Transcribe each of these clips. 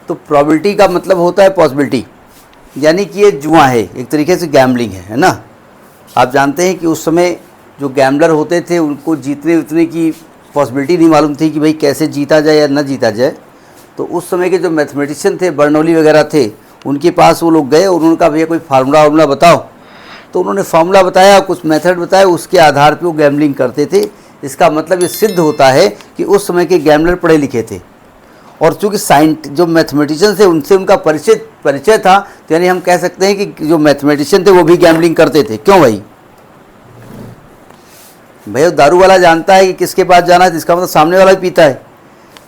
तो प्रोबेबिलिटी का मतलब होता है पॉसिबिलिटी, यानी कि ये जुआ है, एक तरीके से गैम्बलिंग है ना। आप जानते हैं कि उस समय जो गैम्बलर होते थे उनको जीतने उतने की पॉसिबिलिटी नहीं मालूम थी कि भाई कैसे जीता जाए या ना जीता जाए। तो उस समय के जो मैथमेटिशियन थे, बर्नौली वगैरह थे, उनके पास वो लोग गए और उन्होंने कहा भैया कोई फार्मूला वार्मूला बताओ। तो उन्होंने फार्मूला बताया, कुछ मेथड बताया, उसके आधार पे वो गैम्बलिंग करते थे। इसका मतलब ये सिद्ध होता है कि उस समय के गैम्बलर पढ़े लिखे थे, और चूँकि जो मैथमेटिशियन थे उनसे उनका परिचय था, तो यानी हम कह सकते हैं कि जो मैथमेटिशियन थे वो भी गैम्बलिंग करते थे। क्यों भाई? भैया दारू वाला जानता है कि किसके पास जाना है, इसका मतलब सामने वाला भी पीता है,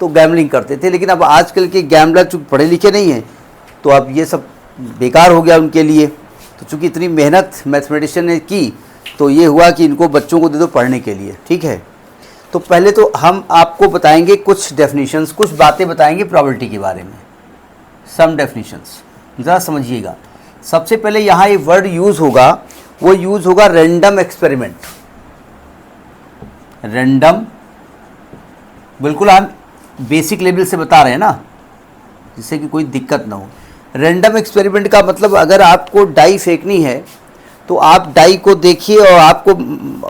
तो गैम्बलिंग करते थे। लेकिन अब आजकल के गैम्बलर चूँकि पढ़े लिखे नहीं हैं, तो अब ये सब बेकार हो गया उनके लिए। तो चूँकि इतनी मेहनत मैथमेटिशियन ने की, तो ये हुआ कि इनको बच्चों को दे दो पढ़ने के लिए। ठीक है, तो पहले तो हम आपको बताएंगे कुछ डेफिनेशंस, कुछ बातें बताएंगे प्रोबेबिलिटी के बारे में, सम डेफिनेशंस, ज़रा समझिएगा। सबसे पहले यहाँ ये वर्ड यूज़ होगा, वो यूज़ होगा रैंडम एक्सपेरिमेंट। रैंडम, बिल्कुल हम बेसिक लेवल से बता रहे हैं ना, जिससे कि कोई दिक्कत ना हो। रैंडम एक्सपेरिमेंट का मतलब अगर आपको डाई फेंकनी है तो आप डाई को देखिए और आपको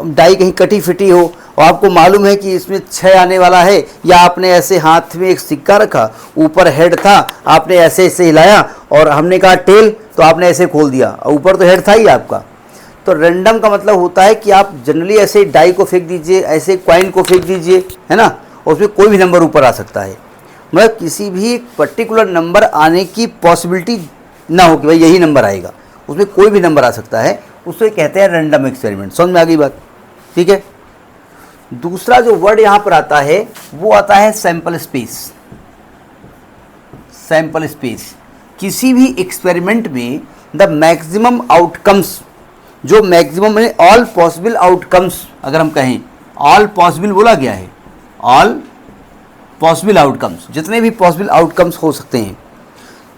डाई कहीं कटी फिटी हो और आपको मालूम है कि इसमें 6 आने वाला है, या आपने ऐसे हाथ में एक सिक्का रखा, ऊपर हेड था, आपने ऐसे ऐसे हिलाया और हमने कहा टेल, तो आपने ऐसे खोल दिया, ऊपर तो हेड था ही आपका। तो रैंडम का मतलब होता है कि आप जनरली ऐसे डाई को फेंक दीजिए, ऐसे कॉइन को फेंक दीजिए, है ना, और उसमें कोई भी नंबर ऊपर आ सकता है। मतलब किसी भी पर्टिकुलर नंबर आने की पॉसिबिलिटी ना हो कि भाई यही नंबर आएगा, उसमें कोई भी नंबर आ सकता है, उसे कहते हैं रैंडम एक्सपेरिमेंट। समझ में आ गई बात? ठीक है। दूसरा जो वर्ड यहाँ पर आता है वो आता है सैंपल स्पेस। सैंपल स्पेस, किसी भी एक्सपेरिमेंट में द मैक्सिमम आउटकम्स, जो मैक्सिमम है ऑल पॉसिबल आउटकम्स, अगर हम कहें ऑल पॉसिबल बोला गया है, ऑल पॉसिबल आउटकम्स, जितने भी पॉसिबल आउटकम्स हो सकते हैं।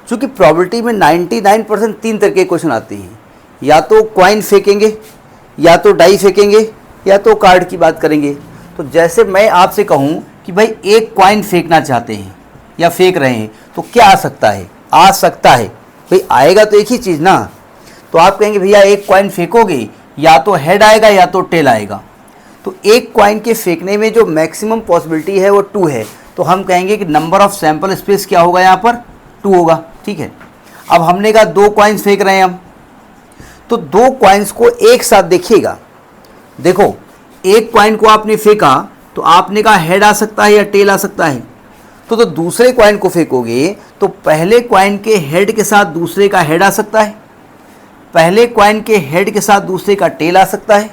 चूँकि प्रोबेबिलिटी में 99% 3 तरह के क्वेश्चन आते हैं, या तो कॉइन फेंकेंगे, या तो डाई फेंकेंगे, या तो कार्ड की बात करेंगे। तो जैसे मैं आपसे कहूँ कि भाई एक कॉइन फेंकना चाहते हैं या फेंक रहे हैं, तो क्या आ सकता है? आ सकता है भाई, आएगा तो एक ही चीज़ ना। तो आप कहेंगे भैया एक कॉइन फेंकोगे, या तो हेड आएगा या तो टेल आएगा। तो एक कॉइन के फेंकने में जो मैक्सिमम पॉसिबिलिटी है वो 2 है, तो हम कहेंगे कि नंबर ऑफ सैंपल स्पेस क्या होगा यहाँ पर? 2 होगा। ठीक है। अब हमने कहा 2 कॉइन्स फेंक रहे हैं हम, तो 2 कॉइन्स को एक साथ देखिएगा। देखो, एक कॉइन को आपने फेंका तो आपने कहा हेड आ सकता है या टेल आ सकता है, तो दूसरे कॉइन को फेंकोगे तो पहले कॉइन के हेड के साथ दूसरे का हेड आ सकता है, पहले कॉइन के हेड के साथ दूसरे का टेल आ सकता है,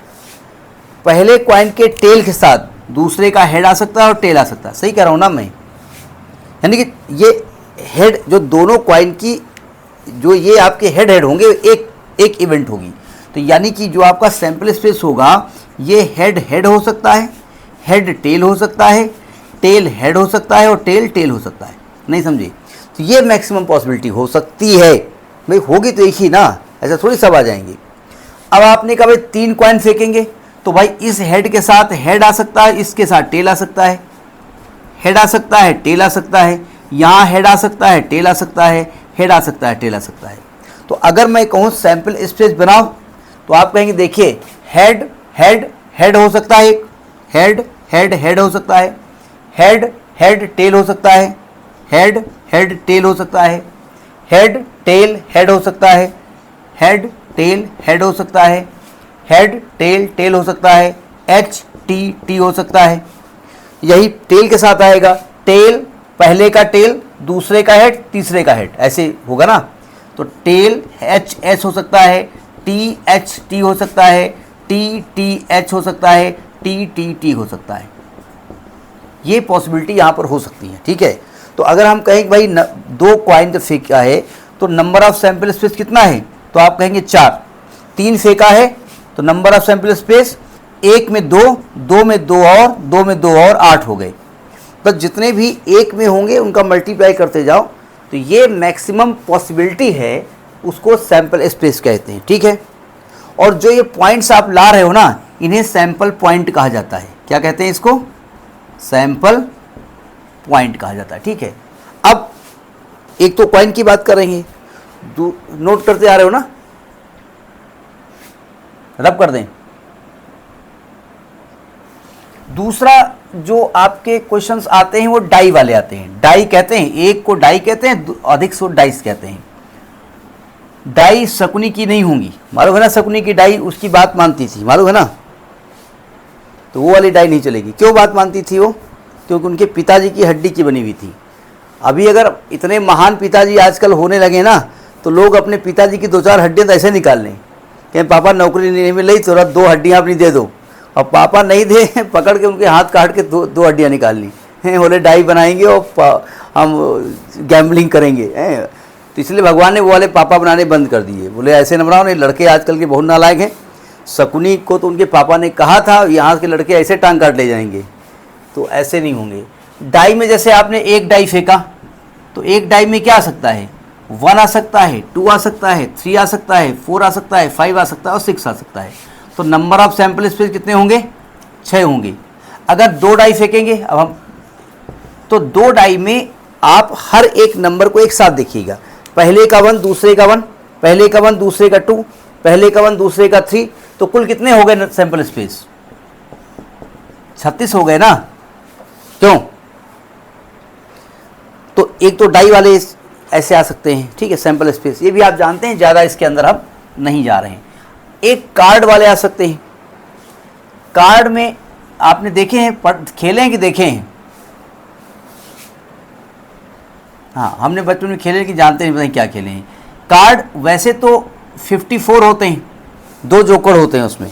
पहले कॉइन के टेल के साथ दूसरे का हेड आ सकता है और टेल आ सकता है। सही कह रहा हूँ ना मैं? यानी कि ये हेड, जो दोनों कॉइन की जो ये आपके हेड हेड होंगे, एक इवेंट होगी। तो यानी कि जो आपका सैंपल स्पेस होगा, ये हेड हेड हो सकता है, हेड टेल हो सकता है, टेल हेड हो सकता है और टेल टेल हो सकता है। नहीं समझे? तो ये मैक्सिमम पॉसिबिलिटी हो सकती है। भाई होगी तो एक ही ना, ऐसा थोड़ी सब आ जाएंगे। अब आपने कहा भाई 3 कॉइन फेंकेंगे, तो भाई इस हेड के साथ हेड आ सकता है, इसके साथ टेल आ सकता है, हेड आ सकता है, टेल आ सकता है, यहाँ हेड आ सकता है, टेल आ सकता है, हेड आ सकता है, टेल आ सकता है। तो अगर मैं कहूँ सैंपल स्पेस बनाओ, तो आप कहेंगे देखिए हेड हेड हेड हो सकता है, एक हेड हेड हेड हो सकता है, हेड हेड टेल हो सकता है, हेड हेड टेल हो सकता है, हेड टेल हेड हो सकता है, हेड टेल हेड हो सकता है, हेड टेल टेल हो सकता है, एच टी टी हो सकता है। यही टेल के साथ आएगा, टेल पहले का टेल, दूसरे का हेड, तीसरे का हेड, ऐसे होगा ना। तो टेल एच एच हो सकता है, टी एच टी हो सकता है, टी टी एच हो सकता है, टी टी टी हो सकता है। ये पॉसिबिलिटी यहाँ पर हो सकती है। ठीक है। तो अगर हम कहें कि भाई 2 कॉइन तो फेंका है, तो नंबर ऑफ सैंपल स्पेस कितना है? तो आप कहेंगे 4। 3 फेंका है तो नंबर ऑफ सैंपल स्पेस 1 में 2, 2 में 2 और 2 में 2 और 8 हो गए। बस जितने भी 1 में होंगे उनका मल्टीप्लाई करते जाओ, तो ये मैक्सिमम पॉसिबिलिटी है, उसको सैंपल स्पेस कहते हैं। ठीक है। और जो ये पॉइंट्स आप ला रहे हो ना, इन्हें सैंपल पॉइंट कहा जाता है। क्या कहते हैं इसको? सैंपल पॉइंट कहा जाता है। ठीक है। अब एक तो कॉइन की बात करेंगे, नोट करते आ रहे हो ना, रब कर दें। दूसरा जो आपके क्वेश्चंस आते हैं वो डाई वाले आते हैं। डाई कहते हैं, एक को डाई कहते हैं, अधिक को डाइस कहते हैं। डाई शकुनी की नहीं होंगी, मालूम है ना, शकुनी की डाई उसकी बात मानती थी, मालूम है ना, तो वो वाली डाई नहीं चलेगी। क्यों बात मानती थी वो? क्योंकि उनके पिताजी की हड्डी की बनी हुई थी। अभी अगर इतने महान पिताजी आजकल होने लगे ना, तो लोग अपने पिताजी की 2-4 हड्डियाँ तो ऐसे निकाल लें कि पापा नौकरी नहीं मिल रही, थोड़ा 2 हड्डियाँ अपनी दे दो, और पापा नहीं दे, पकड़ के उनके हाथ काट के 2 हड्डियाँ निकाल ली हैं, बोले डाई बनाएंगे और हम गैम्बलिंग करेंगे हैं। तो इसलिए भगवान ने वो वाले पापा बनाने बंद कर दिए, बोले ऐसे न बनाओ, नहीं, लड़के आजकल के बहुत नालायक हैं। शकुनी को तो उनके पापा ने कहा था यहाँ के लड़के ऐसे टांग काट ले जाएंगे, तो ऐसे नहीं होंगे। डाई में जैसे आपने एक डाई फेंका, तो एक डाई में क्या आ सकता है? 1 आ सकता है, 2 आ सकता है, 3 आ सकता है, 4 आ सकता है, 5 आ सकता है और 6 आ सकता है। तो नंबर ऑफ सैंपल स्पेस कितने होंगे? 6 होंगे। अगर 2 डाई फेंकेंगे, अब हम तो 2 डाई में आप हर एक नंबर को एक साथ देखिएगा, पहले का 1, दूसरे का 1, पहले का 1, दूसरे का 2, पहले का 1, दूसरे का 3, तो कुल कितने हो गए सैंपल स्पेस? 36 हो गए ना। क्यों? तो एक तो डाई वाले ऐसे आ सकते हैं, ठीक है, सैंपल स्पेस, ये भी आप जानते हैं, ज़्यादा इसके अंदर हम नहीं जा रहे हैं। एक कार्ड वाले आ सकते हैं। कार्ड में आपने देखे हैं, खेले हैं कि देखे हैं? हाँ, हमने बचपन में खेले कि जानते नहीं, पता नहीं क्या खेले हैं। कार्ड वैसे तो 54 होते हैं, 2 जोकर होते हैं उसमें,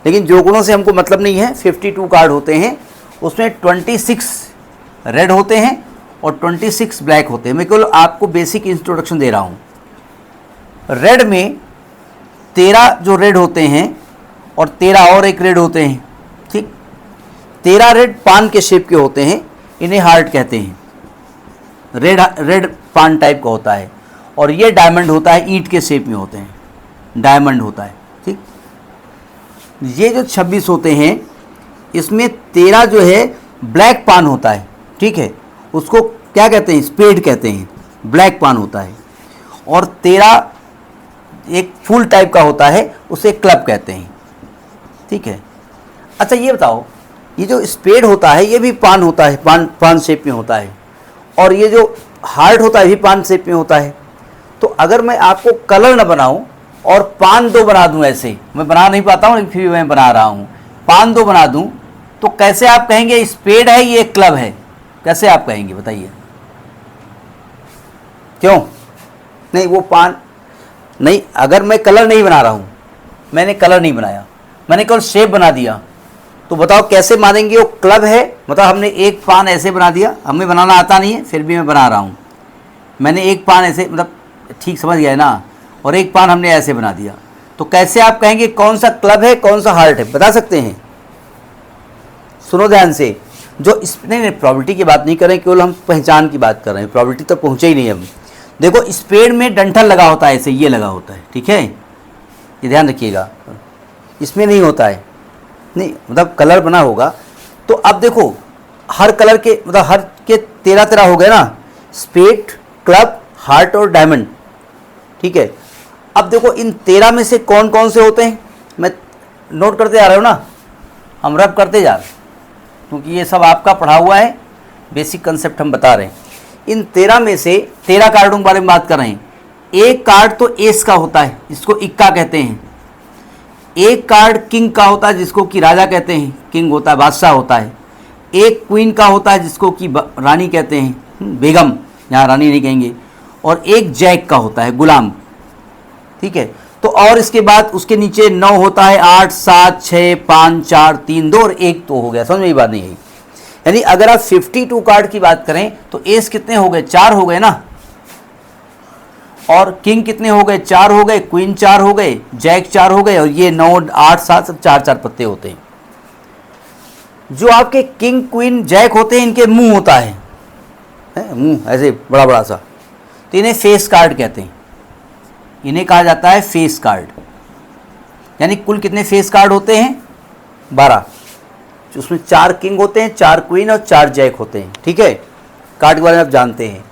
लेकिन जोकड़ों से हमको मतलब नहीं है। 52 कार्ड होते हैं, उसमें 26 रेड होते हैं और 26 ब्लैक होते हैं। मैं केवल आपको बेसिक इंट्रोडक्शन दे रहा हूँ। रेड में 13 जो रेड होते हैं और 13 और एक रेड होते हैं, ठीक। 13 रेड पान के शेप के होते हैं, इन्हें हार्ट कहते हैं। रेड पान टाइप का होता है, और ये डायमंड होता है, ईंट के शेप में होते हैं, डायमंड होता है, ठीक। ये जो 26 होते हैं, इसमें 13 जो है ब्लैक पान होता है, ठीक है, उसको क्या कहते हैं? स्पेड कहते हैं, ब्लैक पान होता है। और 13 एक फूल टाइप का होता है, उसे क्लब कहते हैं, ठीक है। अच्छा ये बताओ, ये जो स्पेड होता है ये भी पान होता है, पान शेप में होता है, और ये जो हार्ट होता है भी पान शेप में होता है। तो अगर मैं आपको कलर न बनाऊं और पान 2 बना दूं, ऐसे मैं बना नहीं पाता हूं, लेकिन फिर भी मैं बना रहा हूं, पान 2 बना दूं, तो कैसे आप कहेंगे स्पेड है ये क्लब है? कैसे आप कहेंगे बताइए? क्यों? नहीं, वो पान नहीं, अगर मैं कलर नहीं बना रहा हूं, मैंने कलर नहीं बनाया, मैंने केवल शेप बना दिया, तो बताओ कैसे मानेंगे वो क्लब है? मतलब हमने एक पान ऐसे बना दिया, हमें बनाना आता नहीं है, फिर भी मैं बना रहा हूँ, मैंने एक पान ऐसे, मतलब ठीक समझ गया ना, और एक पान हमने ऐसे बना दिया, तो कैसे आप कहेंगे कौन सा क्लब है कौन सा हार्ट है? बता सकते हैं? सुनो ध्यान से, जो नहीं प्रॉबिलिटी की बात नहीं कर रहे हैं, केवल हम पहचान की बात कर रहे हैं, प्रॉबिलिटी तो पहुँचे ही नहीं हम। देखो स्पेड में डंठल लगा होता है, ऐसे ये लगा होता है, ठीक है, ये ध्यान रखिएगा, इसमें नहीं होता है, नहीं, मतलब कलर बना होगा। तो अब देखो हर कलर के, मतलब हर के 13 हो गए ना, स्पेड, क्लब, हार्ट और डायमंड, ठीक है। अब देखो इन 13 में से कौन कौन से होते हैं, मैं नोट करते जा रहा हूँ ना, हम रब करते जा रहे हैं, क्योंकि ये सब आपका पढ़ा हुआ है, बेसिक कंसेप्ट हम बता रहे हैं। इन 13 में से 13 कार्डों के बारे में बात कर रहे हैं। एक कार्ड तो एस का होता है, जिसको इक्का कहते हैं। एक कार्ड किंग का होता है, जिसको कि राजा कहते हैं, किंग होता है, बादशाह होता है। एक क्वीन का होता है, जिसको कि रानी कहते हैं, बेगम, यहाँ रानी नहीं कहेंगे। और एक जैक का होता है, गुलाम, ठीक है। तो और इसके बाद उसके नीचे 9 होता है, 8, 7, 6, 5, 4, 3, 2 और 1 तो हो गया। समझ में ये बात नहीं आई? यानी अगर आप 52 कार्ड की बात करें तो एस कितने हो गए? 4 हो गए ना, और किंग कितने हो गए? 4 हो गए, क्वीन 4 हो गए, जैक 4 हो गए, और ये 9, 8, 7 सब 4-4 पत्ते होते हैं। जो आपके किंग, क्वीन, जैक होते हैं, इनके मुंह होता है मुंह ऐसे बड़ा बड़ा सा, तो इन्हें फेस कार्ड कहते हैं। इन्हें कहा जाता है फेस कार्ड। यानी कुल कितने फेस कार्ड होते हैं? 12। उसमें 4 किंग होते हैं, 4 क्वीन और 4 जैक होते हैं, ठीक है। कार्ड के बारे में आप जानते हैं।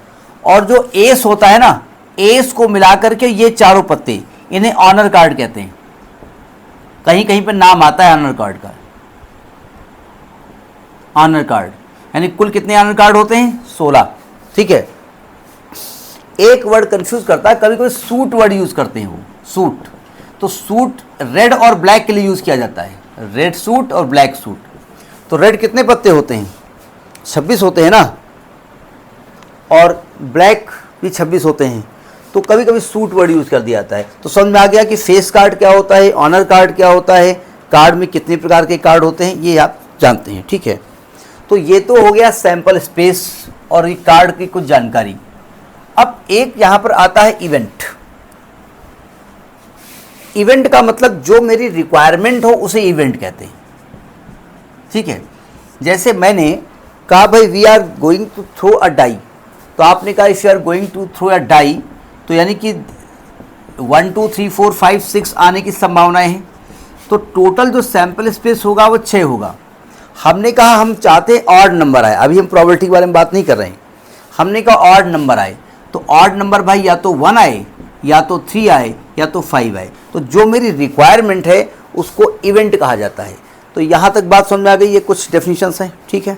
और जो एस होता है ना, एस को मिला करके ये चारों पत्ते, इन्हें ऑनर कार्ड कहते हैं। कहीं कहीं पर नाम आता है ऑनर कार्ड का। ऑनर कार्ड यानी कुल कितने ऑनर कार्ड होते हैं? 16। ठीक है। एक वर्ड कंफ्यूज करता है, कभी कभी सूट वर्ड यूज करते हैं वो, सूट। तो सूट रेड और ब्लैक के लिए यूज किया जाता है, रेड सूट और ब्लैक सूट। तो रेड कितने पत्ते होते हैं? 26 होते हैं ना, और ब्लैक भी 26 होते हैं। तो कभी कभी सूट वर्ड यूज कर दिया जाता है। तो समझ में आ गया कि फेस कार्ड क्या होता है, ऑनर कार्ड क्या होता है, कार्ड में कितने प्रकार के कार्ड होते हैं, ये आप जानते हैं। ठीक है। तो ये तो हो गया सैंपल स्पेस और ये कार्ड की कुछ जानकारी। अब एक यहां पर आता है इवेंट। इवेंट का मतलब जो मेरी रिक्वायरमेंट हो उसे इवेंट कहते हैं। ठीक है। जैसे मैंने कहा भाई we are going to throw a die, तो आपने कहा if you are going to throw a die, तो यानी कि 1 2 3 4 5 6 आने की संभावनाएं हैं। तो टोटल जो सैंपल स्पेस होगा वो 6 होगा। हमने कहा हम चाहते हैं ऑड नंबर आए, अभी हम प्रोबेबिलिटी के बारे में बात नहीं कर रहे हैं। हमने कहा ऑड नंबर आए, तो ऑड नंबर भाई या तो 1 आए, या तो 3 आए, या तो 5 आए। तो जो मेरी रिक्वायरमेंट है उसको इवेंट कहा जाता है। तो यहाँ तक बात समझ में आ गई, ये कुछ डेफिनेशंस हैं। ठीक है।